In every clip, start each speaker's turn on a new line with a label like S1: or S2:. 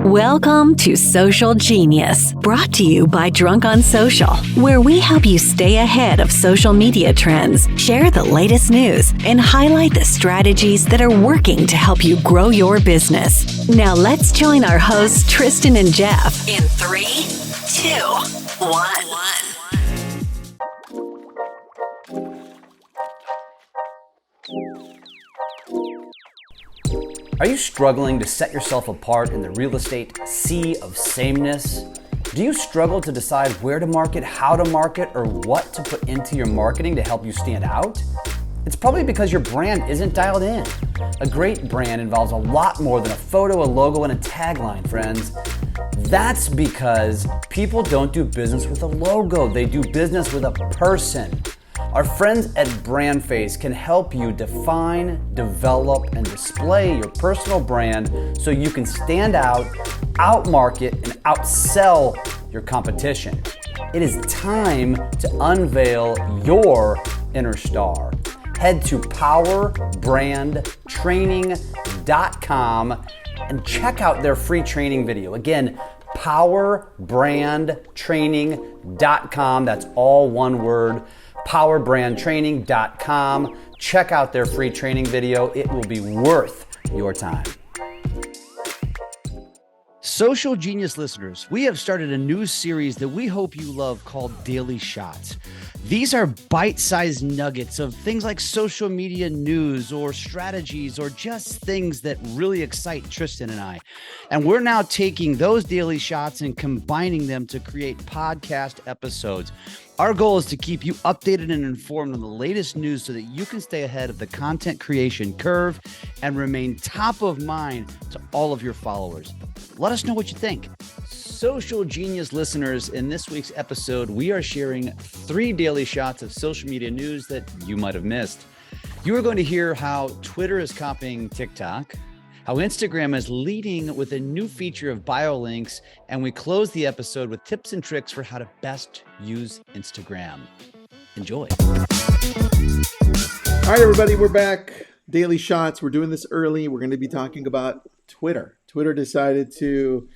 S1: Welcome to Social Genius, brought to you by Drunk on Social, where we help you stay ahead of social media trends, share the latest news, and highlight the strategies that are working to help you grow your business. Now let's join our hosts, Tristan and Jeff, in 3, 2, 1.
S2: Are you struggling to set yourself apart in the real estate sea of sameness? Do you struggle to decide where to market, how to market, or what to put into your marketing to help you stand out? It's probably because your brand isn't dialed in. A great brand involves a lot more than a photo, a logo, and a tagline, friends. That's because people don't do business with a logo. They do business with a person. Our friends at BrandFace can help you define, develop, and display your personal brand so you can stand out, outmarket, and outsell your competition. It is time to unveil your inner star. Head to powerbrandtraining.com and check out their free training video. Again, powerbrandtraining.com. That's all one word. powerbrandtraining.com. Check out their free training video. It will be worth your time. Social Genius listeners, we have started a new series that we hope you love called Daily Shots. These are bite-sized nuggets of things like social media news or strategies or just things that really excite Tristan and I. And we're now taking those daily shots and combining them to create podcast episodes. Our goal is to keep you updated and informed on the latest news so that you can stay ahead of the content creation curve and remain top of mind to all of your followers. Let us know what you think. Social Genius listeners, in this week's episode, we are sharing 3 daily shots of social media news that you might have missed. You are going to hear how Twitter is copying TikTok, how Instagram is leading with a new feature of bio links, and we close the episode with tips and tricks for how to best use Instagram. Enjoy.
S3: All right, everybody, we're back. Daily Shots. We're doing this early. We're going to be talking about Twitter. Twitter decided to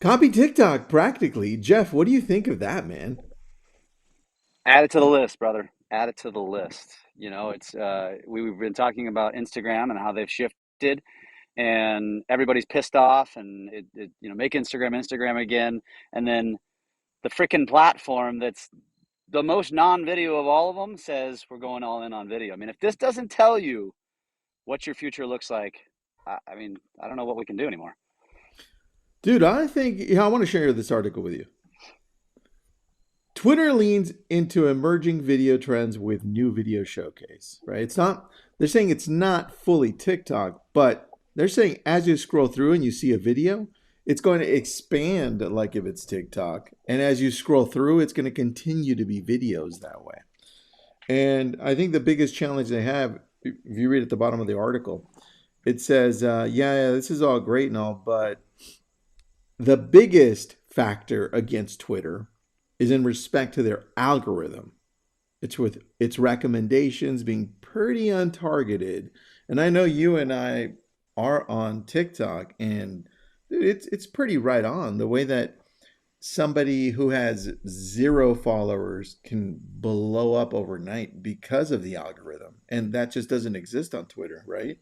S3: copy TikTok practically. Jeff, what do you think of that, man?
S4: Add it to the list, brother. Add it to the list. You know, it's we've been talking about Instagram and how they've shifted, and everybody's pissed off, and it make Instagram again, and then the freaking platform that's the most non-video of all of them says we're going all in on video. I mean, if this doesn't tell you what your future looks like, I mean, I don't know what we can do anymore.
S3: Dude, I think I want to share this article with you. Twitter leans into emerging video trends with new video showcase, right? They're saying it's not fully TikTok, but they're saying as you scroll through and you see a video, it's going to expand like if it's TikTok. And as you scroll through, it's going to continue to be videos that way. And I think the biggest challenge they have, if you read at the bottom of the article, it says, yeah, this is all great and all, but the biggest factor against Twitter is in respect to their algorithm. It's with its recommendations being pretty untargeted. And I know you and I are on TikTok, and dude, it's pretty right on the way that somebody who has 0 followers can blow up overnight because of the algorithm. And that just doesn't exist on Twitter, right?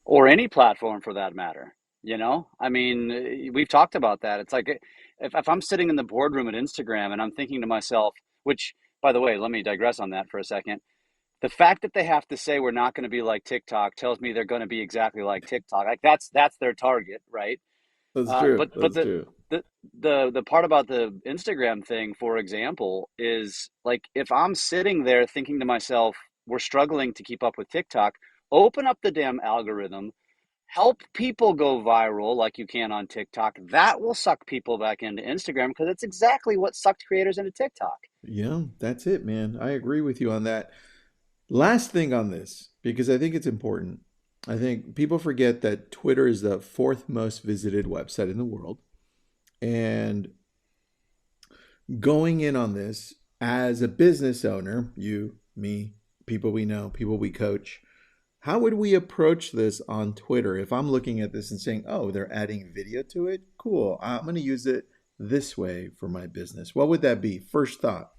S4: Or any platform for that matter. You know, I mean, we've talked about that. It's like if I'm sitting in the boardroom at Instagram and I'm thinking to myself, which, by the way, let me digress on that for a second. The fact that they have to say we're not going to be like TikTok tells me they're going to be exactly like TikTok. Like that's their target, right?
S3: That's true.
S4: But
S3: true.
S4: The part about the Instagram thing, for example, is like if I'm sitting there thinking to myself, we're struggling to keep up with TikTok, open up the damn algorithm. Help people go viral like you can on TikTok. That will suck people back into Instagram because it's exactly what sucked creators into TikTok.
S3: Yeah, that's it, man. I agree with you on that. Last thing on this, because I think it's important. I think people forget that Twitter is the 4th most visited website in the world. And going in on this as a business owner, you, me, people we know, people we coach, How would we approach this on Twitter if I'm looking at this and saying, oh, they're adding video to it? Cool. I'm going to use it this way for my business. What would that be? First thought.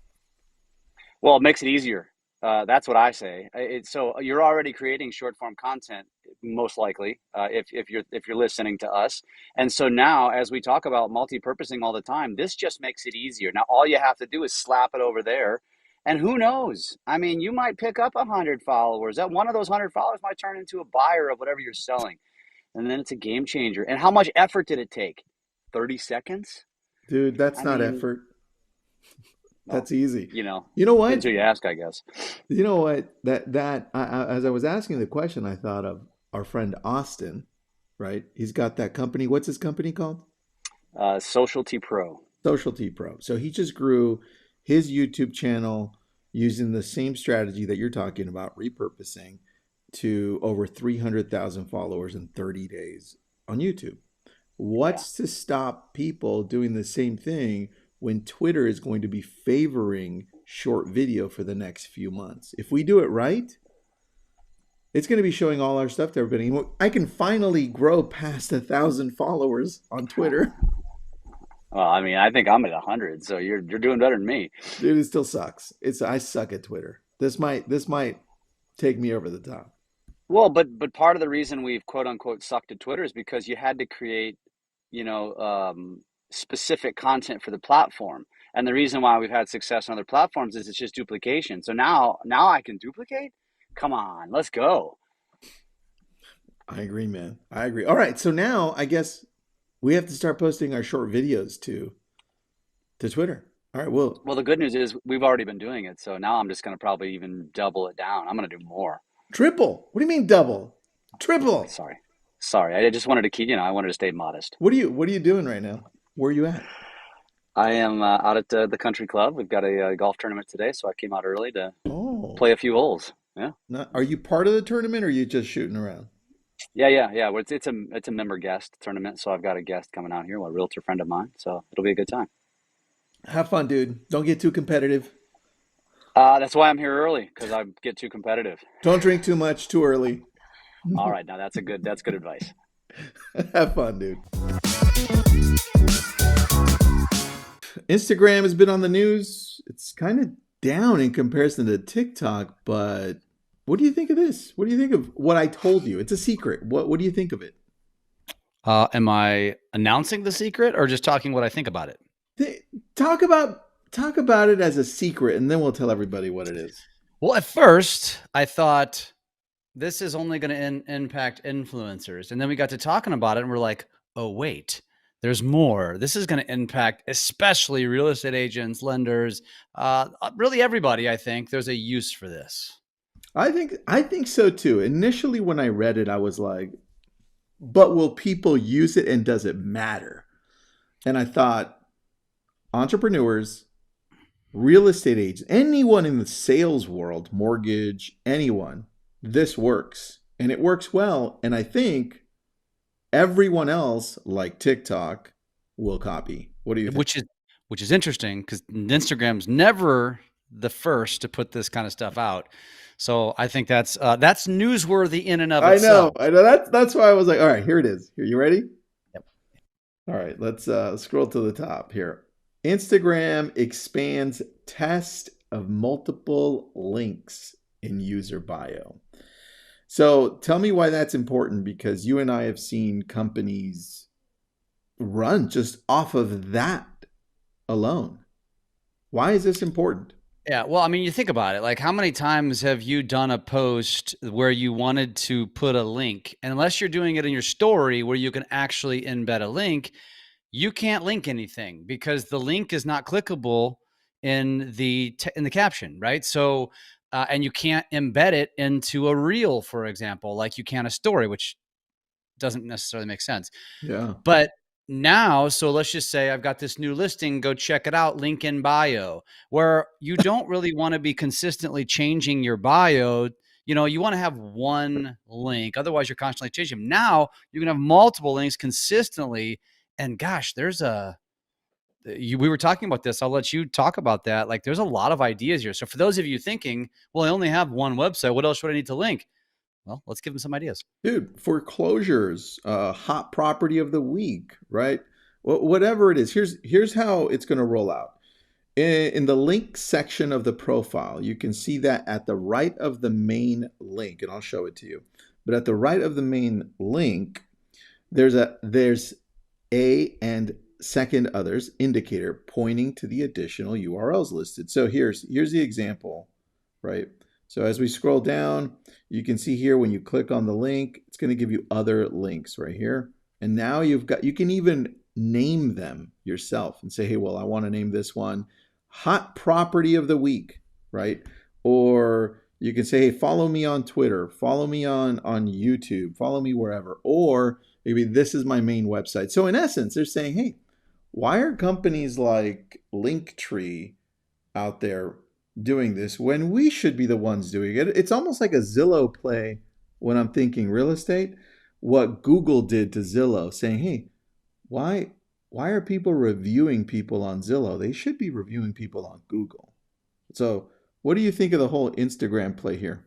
S4: Well, it makes it easier. That's what I say. So you're already creating short form content, most likely, if you're listening to us. And so now, as we talk about multi-purposing all the time, this just makes it easier. Now, all you have to do is slap it over there, and who knows? I mean, you might pick up 100 followers. That one of those 100 followers might turn into a buyer of whatever you're selling, and then it's a game changer. And how much effort did it take? 30 seconds?
S3: Dude, that's
S4: I
S3: not
S4: mean,
S3: effort.
S4: well,
S3: That's easy.
S4: you know,
S3: You know what?
S4: until you ask, I guess.
S3: You know what? As I was asking the question, I thought of our friend Austin, right? He's got that company. What's his company called?
S4: Socialty Pro.
S3: Socialty Pro. So he just grew his YouTube channel using the same strategy that you're talking about, repurposing, to over 300,000 followers in 30 days on YouTube. What's to stop people doing the same thing when Twitter is going to be favoring short video for the next few months? If we do it right, it's going to be showing all our stuff to everybody. I can finally grow past 1,000 followers on Twitter.
S4: Well, I mean, I think I'm at 100, so you're doing better than me.
S3: Dude, it still sucks. I suck at Twitter. This might take me over the top.
S4: Well, but part of the reason we've quote unquote sucked at Twitter is because you had to create, you know, specific content for the platform. And the reason why we've had success on other platforms is it's just duplication. So now I can duplicate. Come on, let's go.
S3: I agree, man. I agree. All right, so now I guess we have to start posting our short videos to Twitter. All right, well,
S4: Well, the good news is we've already been doing it. So now I'm just going to probably even double it down. I'm going to do more.
S3: triple. What do you mean double? Triple.
S4: Sorry. I just wanted to keep, I wanted to stay modest.
S3: What are you doing right now? Where are you at?
S4: I am out at the country club. We've got a golf tournament today, so I came out early to
S3: Oh,
S4: play a few holes. Yeah.
S3: are you part of the tournament or are you just shooting around?
S4: Yeah. Well, it's a member guest tournament, so I've got a guest coming out here, a realtor friend of mine. So it'll be a good time.
S3: Have fun, dude. Don't get too competitive.
S4: That's why I'm here early, because I get too competitive.
S3: Don't drink too much too early.
S4: All right, now that's good advice.
S3: Have fun, dude. Instagram has been on the news. It's kind of down in comparison to TikTok, but what do you think of this? What do you think of what I told you? It's a secret. What do you think of it?
S2: Am I announcing the secret or just talking what I think about it?
S3: Talk about it as a secret, and then we'll tell everybody what it is.
S2: Well, at first, I thought this is only going to impact influencers. And then we got to talking about it, and we're like, oh, wait, there's more. This is going to impact especially real estate agents, lenders, really everybody, I think. There's a use for this.
S3: I think so, too. Initially, when I read it, I was like, but will people use it, and does it matter? And I thought, entrepreneurs, real estate agents, anyone in the sales world, mortgage, anyone, this works. And it works well. And I think everyone else, like TikTok, will copy. What do you think?
S2: Which is interesting because Instagram's never the first to put this kind of stuff out. So I think that's newsworthy in and of itself.
S3: I know. That's why I was like, all right, here it is. Here, you ready?
S2: Yep.
S3: All right, let's scroll to the top here. Instagram expands test of multiple links in user bio. So tell me why that's important, because you and I have seen companies run just off of that alone. Why is this important?
S2: Yeah, well, I mean, you think about it. Like, how many times have you done a post where you wanted to put a link? And unless you're doing it in your story where you can actually embed a link, you can't link anything because the link is not clickable in the caption, right? So, and you can't embed it into a reel, for example, like you can a story, which doesn't necessarily make sense.
S3: Yeah.
S2: But now, so let's just say I've got this new listing, go check it out, link in bio, where you don't really want to be consistently changing your bio. You want to have one link. Otherwise, you're constantly changing them. Now, you can have multiple links consistently. And gosh, we were talking about this. I'll let you talk about that. Like, there's a lot of ideas here. So for those of you thinking, well, I only have one website, what else would I need to link? well, let's give them some ideas.
S3: Dude, foreclosures, hot property of the week, right? Whatever it is, here's how it's going to roll out. In the link section of the profile, you can see that at the right of the main link, and I'll show it to you. But at the right of the main link, there's a and second others indicator pointing to the additional URLs listed. So here's the example, right? So as we scroll down, you can see here when you click on the link, it's going to give you other links right here. And now you can even name them yourself and say, hey, well, I want to name this one hot property of the week, right? Or you can say, hey, follow me on Twitter, follow me on YouTube, follow me wherever, or maybe this is my main website. So in essence, they're saying, hey, why are companies like Linktree out there doing this when we should be the ones doing it? It's almost like a Zillow play when I'm thinking real estate, what Google did to Zillow, saying, hey, why are people reviewing people on Zillow? They should be reviewing people on Google. So what do you think of the whole Instagram play here?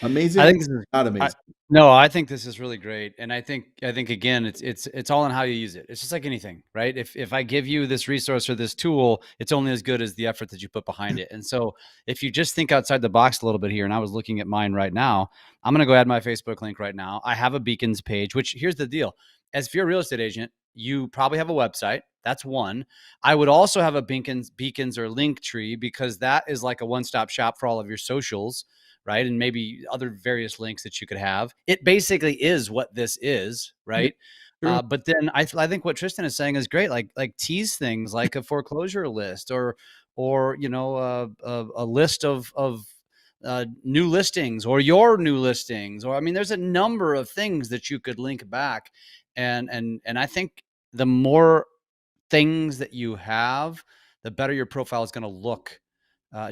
S3: Amazing?
S2: I think this is
S3: not amazing.
S2: No, I think this is really great. And I think again, it's all in how you use it. It's just like anything, right? If I give you this resource or this tool, it's only as good as the effort that you put behind it. And so if you just think outside the box a little bit here, and I was looking at mine right now, I'm going to go add my Facebook link right now. I have a beacons page, which here's the deal. As if you're a real estate agent, you probably have a website. That's one. I would also have a beacons or Linktree, because that is like a one-stop shop for all of your socials, right? And maybe other various links that you could have. It basically is what this is, right?
S3: Sure.
S2: But then I think what Tristan is saying is great. Like tease things like a foreclosure list, or you know, a list of new listings, or your new listings, or I mean, there's a number of things that you could link back, and I think the more things that you have, the better your profile is going to look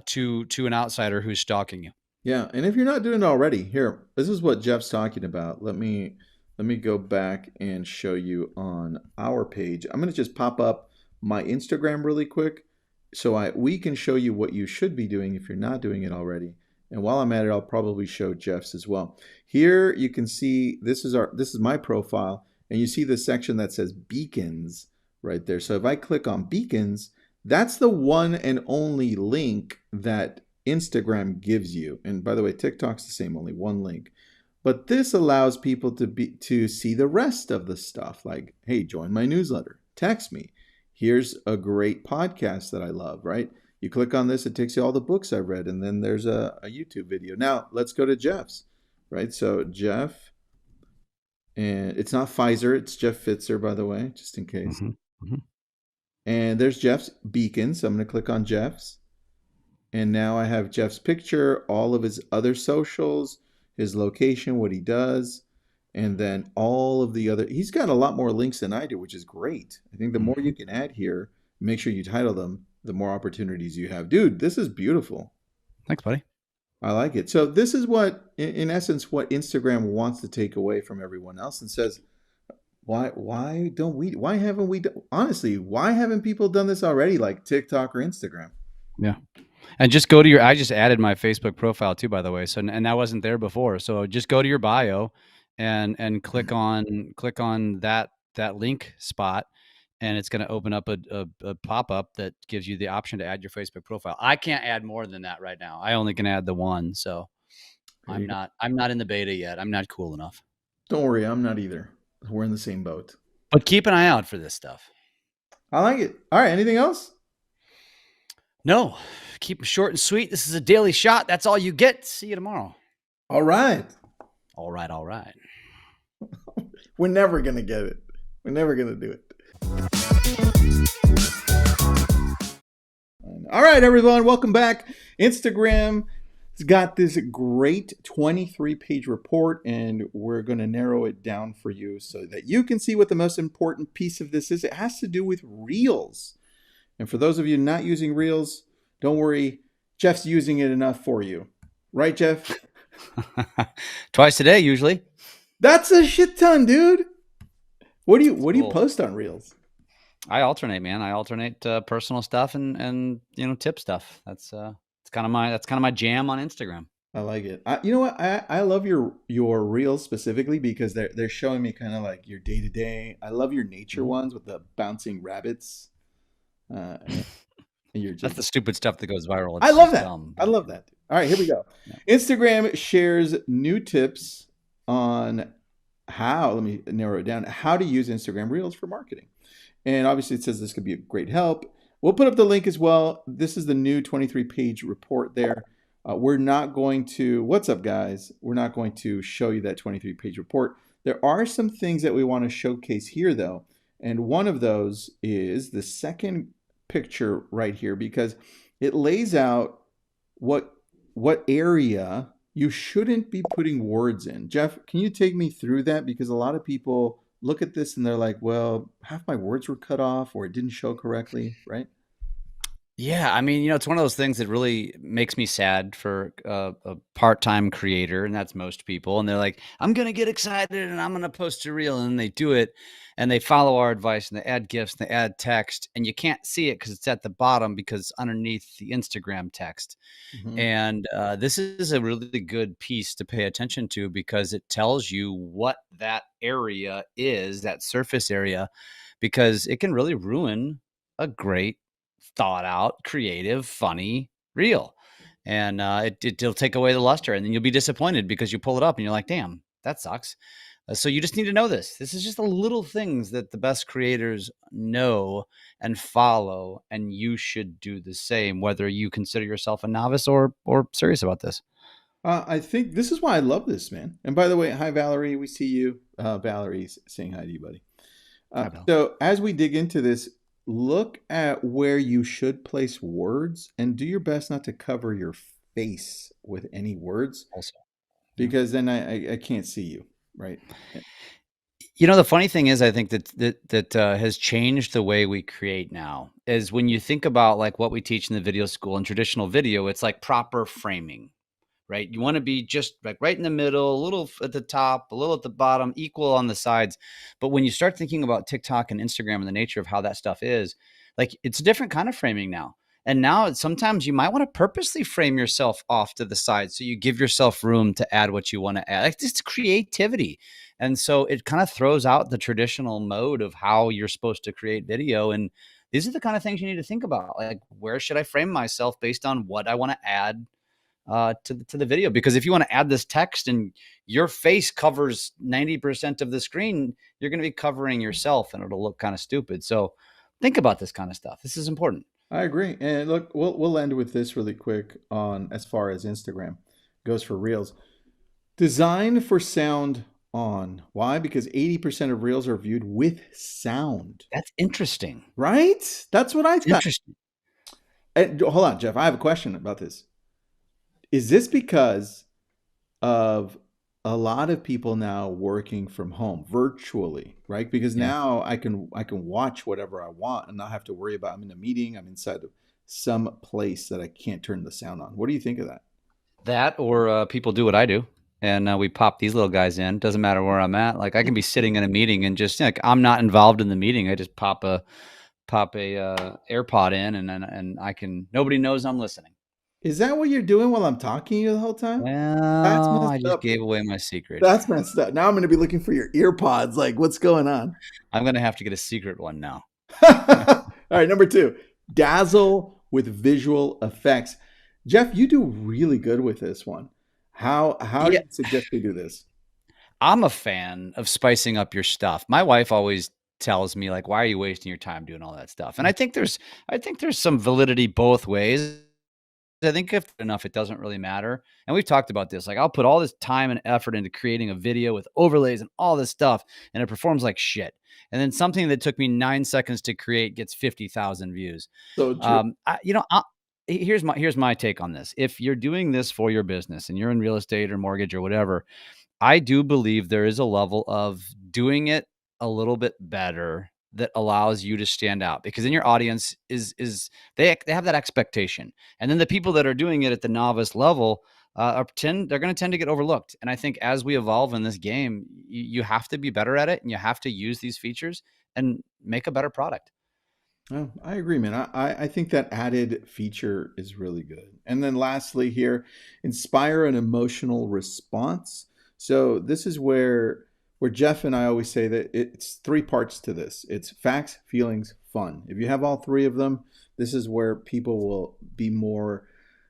S2: to an outsider who's stalking you.
S3: Yeah, and if you're not doing it already, here, this is what Jeff's talking about. Let me go back and show you on our page. I'm going to just pop up my Instagram really quick so we can show you what you should be doing if you're not doing it already. And while I'm at it, I'll probably show Jeff's as well. Here you can see this is my profile, and you see the section that says beacons right there. So if I click on beacons, that's the one and only link that Instagram gives you. And by the way, TikTok's the same, only one link. But this allows people to see the rest of the stuff, like, hey, join my newsletter, text me. Here's a great podcast that I love, right? You click on this, it takes you all the books I've read, and then there's a YouTube video. Now, let's go to Jeff's, right? So Jeff, and it's not Pfitzer, it's Jeff Pfitzer, by the way, just in case. And there's Jeff's beacon, so I'm going to click on Jeff's. And now I have Jeff's picture, all of his other socials, his location, what he does, and then all of the other. He's got a lot more links than I do, which is great. I think the more you can add here, make sure you title them, the more opportunities you have. Dude, this is beautiful.
S2: Thanks, buddy.
S3: I like it. So this is what, in essence, what Instagram wants to take away from everyone else, and says, why haven't we, honestly, why haven't people done this already, like TikTok or Instagram?
S2: Yeah. And just go to I just added my Facebook profile too, by the way. So, and that wasn't there before. So just go to your bio and click on that link spot, and it's going to open up a pop-up that gives you the option to add your Facebook profile. I can't add more than that right now. I only can add the one. So I'm not in the beta yet. I'm not cool enough.
S3: Don't worry, I'm not either. We're in the same boat.
S2: But keep an eye out for this stuff.
S3: I like it. All right, anything else?
S2: No, keep it short and sweet. This is a daily shot. That's all you get. See you tomorrow.
S3: All right.
S2: All right.
S3: We're never going to get it. We're never going to do it. All right, everyone. Welcome back. Instagram has got this great 23-page report, and we're going to narrow it down for you so that you can see what the most important piece of this is. It has to do with Reels. And for those of you not using Reels, don't worry. Jeff's using it enough for you. Right, Jeff?
S2: Twice a day, usually.
S3: That's a shit ton, dude. What do you post on Reels?
S2: I alternate, man. I alternate personal stuff and tip stuff. That's kind of my jam on Instagram.
S3: I like it. You know what? I love your reels specifically because they're showing me kind of like your day to day. I love your nature
S2: Mhm.
S3: ones with the bouncing rabbits. And you're
S2: That's the
S3: just
S2: stupid stuff that goes viral.
S3: I
S2: It's
S3: love
S2: just
S3: that.
S2: dumb.
S3: I love that. All right, here we go.
S2: Yeah.
S3: Instagram shares new tips on how, let me narrow it down, how to use Instagram Reels for marketing. And obviously it says this could be a great help. We'll put up the link as well. This is the new 23-page report there. We're not going to, what's up, guys? We're not going to show you that 23-page report. There are some things that we want to showcase here, though. And one of those is the second picture right here, because it lays out what area you shouldn't be putting words in. Jeff, can you take me through that? Because a lot of people look at this and they're like, well, half my words were cut off or it didn't show correctly, right?
S2: Yeah, I mean, it's one of those things that really makes me sad for a part-time creator, and that's most people. And they're like, "I'm gonna get excited and I'm gonna post a reel," and then they do it, and they follow our advice, and they add GIFs, and they add text, and you can't see it because it's at the bottom because underneath the Instagram text.
S3: Hmm.
S2: And this is a really good piece to pay attention to because it tells you what that area is, that surface area, because it can really ruin a great, thought out, creative, funny reel. And it'll take away the luster. And then you'll be disappointed because you pull it up and you're like, damn, that sucks. So you just need to know this. This is just the little things that the best creators know and follow, and you should do the same, whether you consider yourself a novice or serious about this.
S3: I think this is why I love this, man. And by the way, hi, Valerie. We see you. Valerie's saying hi to you, buddy.
S2: I know.
S3: So as we dig into this, look at where you should place words and do your best not to cover your face with any words
S2: Also, yeah.
S3: because then I can't see you, right?
S2: The funny thing is, I think that has changed the way we create now. Is when you think about like what we teach in the video school and traditional video, it's like proper framing, right? You want to be just like right in the middle, a little at the top, a little at the bottom, equal on the sides. But when you start thinking about TikTok and Instagram and the nature of how that stuff is, like it's a different kind of framing now. And now sometimes you might want to purposely frame yourself off to the side so you give yourself room to add what you want to add. Like just creativity. And so it kind of throws out the traditional mode of how you're supposed to create video. And these are the kind of things you need to think about. Like, where should I frame myself based on what I want to add to the video? Because if you want to add this text and your face covers 90% of the screen, you're going to be covering yourself and it'll look kind of stupid. So think about this kind of stuff. This is important.
S3: I agree. And look, we'll end with this really quick on as far as Instagram goes for Reels. Design for sound on. Why? Because 80% of Reels are viewed with sound.
S2: That's interesting.
S3: Right? That's what I
S2: It's
S3: thought.
S2: interesting.
S3: And hold on, Jeff. I have a question about this. Is this because of a lot of people now working from home virtually, right? Because
S2: Yeah.
S3: now I can watch whatever I want and not have to worry about I'm in a meeting, I'm inside of some place that I can't turn the sound on. What do you think of that?
S2: That or people do what I do. And we pop these little guys in. Doesn't matter where I'm at. Like I can be sitting in a meeting and just like I'm not involved in the meeting. I just pop a AirPod in and I can. Nobody knows I'm listening.
S3: Is that what you're doing while I'm talking to you the whole time? That's
S2: Well, I
S3: messed
S2: just
S3: up.
S2: gave away my secret.
S3: That's messed up. Now I'm going to be looking for your ear pods. Like, what's going on?
S2: I'm gonna have to get a secret one now.
S3: All right, number 2, dazzle with visual effects. Jeff, you do really good with this one. How do
S2: Yeah,
S3: you suggest we do this?
S2: I'm a fan of spicing up your stuff. My wife always tells me like, "Why are you wasting your time doing all that stuff?" And I think there's some validity both ways. I think if enough, it doesn't really matter. And we've talked about this. Like, I'll put all this time and effort into creating a video with overlays and all this stuff, and it performs like shit. And then something that took me 9 seconds to create gets 50,000 views.
S3: So true.
S2: Here's my take on this. If you're doing this for your business and you're in real estate or mortgage or whatever, I do believe there is a level of doing it a little bit better that allows you to stand out because then your audience is they have that expectation. And then the people that are doing it at the novice level they're going to tend to get overlooked. And I think as we evolve in this game, you have to be better at it and you have to use these features and make a better product.
S3: Oh, I agree, man. I think that added feature is really good. And then lastly here, inspire an emotional response. So this is where Jeff and I always say that it's three parts to this. It's facts, feelings, fun. If you have all three of them, this is where people will be more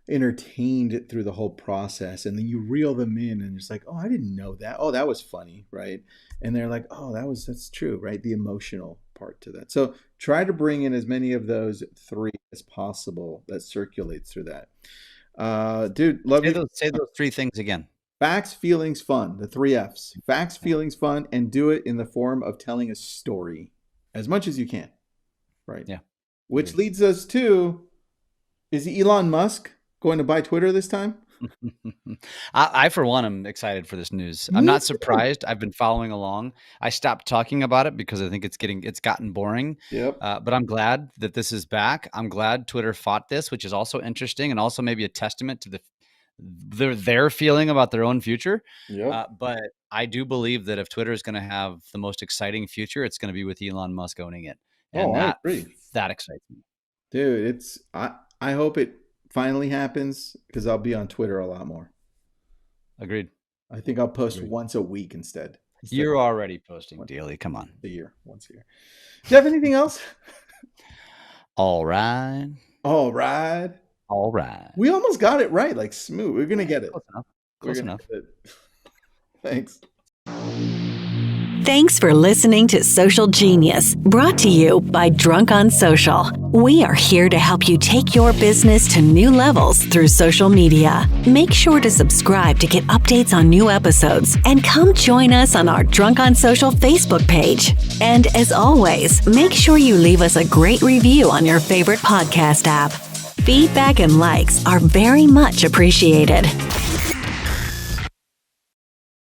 S3: entertained through the whole process. And then you reel them in and it's like, oh, I didn't know that. Oh, that was funny, right? And they're like, oh, that's true, right? The emotional part to that. So try to bring in as many of those three as possible that circulates through that. Dude, love you.
S2: Say those three things again.
S3: Facts, feelings, fun. The 3 Fs. Facts, feelings, fun, and do it in the form of telling a story as much as you can. Right?
S2: Yeah.
S3: Which leads us to, is Elon Musk going to buy Twitter this time?
S2: I, for one, am excited for this news. I'm not surprised. I've been following along. I stopped talking about it because I think it's gotten boring.
S3: Yep.
S2: But I'm glad that this is back. I'm glad Twitter fought this, which is also interesting and also maybe a testament to their feeling about their own future.
S3: Yep.
S2: But I do believe that if Twitter is going to have the most exciting future, it's going to be with Elon Musk owning it. And
S3: I agree.
S2: That excites me.
S3: Dude, I hope it finally happens because I'll be on Twitter a lot more.
S2: Agreed.
S3: I think I'll post once a week instead.
S2: You're already posting daily. Come on.
S3: Once a year. Do you have anything else?
S2: All right.
S3: We almost got it right, like smooth. We're going to get it.
S2: Close enough.
S3: Thanks.
S1: Thanks for listening to Social Genius, brought to you by Drunk on Social. We are here to help you take your business to new levels through social media. Make sure to subscribe to get updates on new episodes and come join us on our Drunk on Social Facebook page. And as always, make sure you leave us a great review on your favorite podcast app. Feedback and likes are very much appreciated.